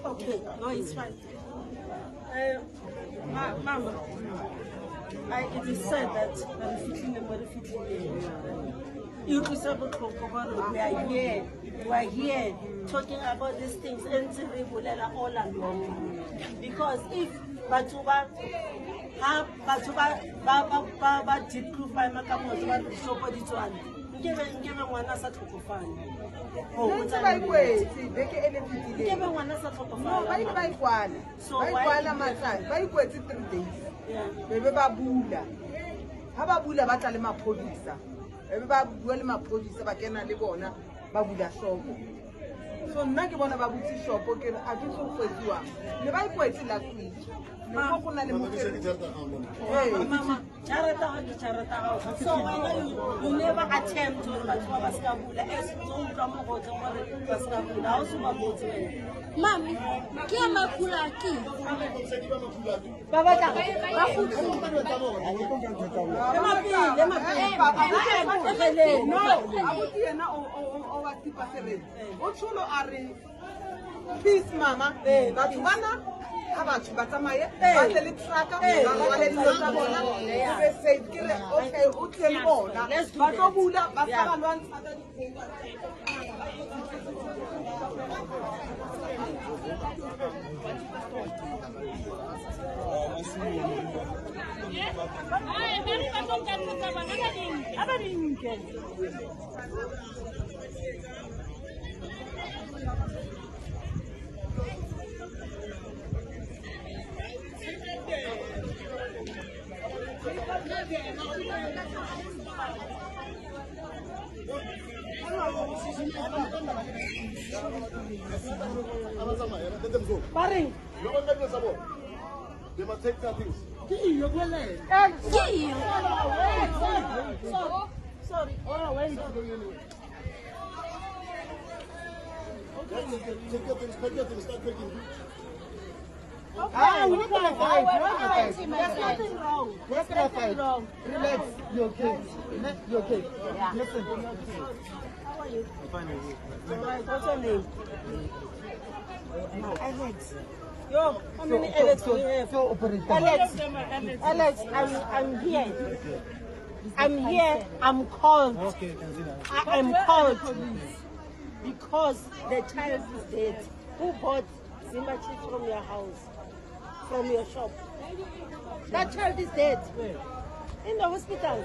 Okay, no, it's fine. Mama, it is said that we are here talking about these things all along. Because if Batuba deep-proof so nna ke bona ba butse shopo ke a ke so fetwa le ba ikwetse last week no go na le mo Mama, so you never attempt to Mami, ke a makula ki? Baba ta. Peace, mama. Batho bana ha batho ba tsamaye ba tle le truck ba rwale dilo tsa bona be safe ke re okay o tle le bona ba tlo bula ba fara lwantsha ka Paring. They must take their things. Sorry. Take your things, pack your things, start packing. We're not gonna fight. There's nothing wrong. We're not gonna fight. Relax. You're okay. You're okay. Yeah. Listen. How are you? I'm fine. Alright, what's your name? Alex. Yo, how many Alex do you have? Alex, I'm here. I'm here. I'm called. I'm called because the child is dead. Who bought Zimba chips from your house, from your shop? That child is dead. In the hospital.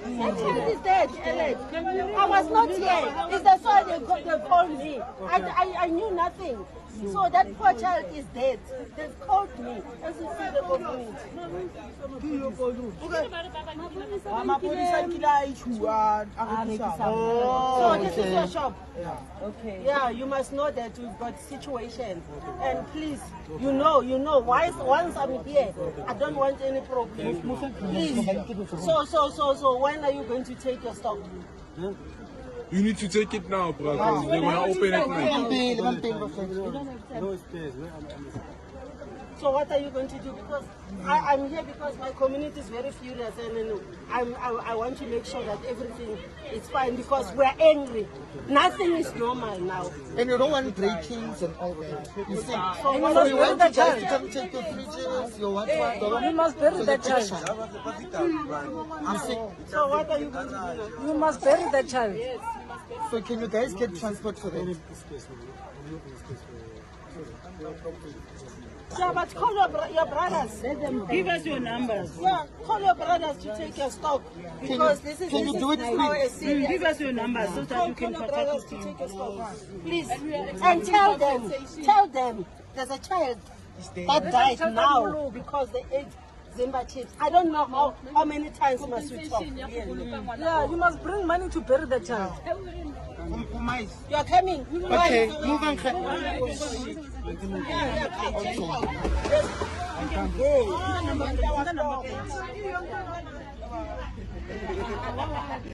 That child is dead, Alex. I was not here. It's the soil they called me. I knew nothing. So that poor child is dead. They've called me. As you see the government. So this is your shop. Okay. Yeah, you must know that we've got situation. And please, you know, once I'm here, I don't want any problem. Please. So when are you going to take your stock? You need to take it now, bro, because they're going to open it now. So what are you going to do? Because I'm here because my community is very furious and I want to make sure that everything is fine because we're angry. Nothing is normal now. And you don't want break-ins and all that. You see, So you want the guys to come take your fridges, you want what? You must bury the child. You see, So what are you going to do now? You must bury the child. so can you guys get transport for them? Yeah, but call your brothers. Give us your numbers. Yeah, call your brothers to take your stock because this is Can you do it quick? Give us your numbers so that you can contact us to take your stock. Please, and tell them there's a child that died now because they ate Zimba chips. I don't know how many times must we talk. Yeah, you must bring money to bury the child. You are coming. Okay, move on. Go.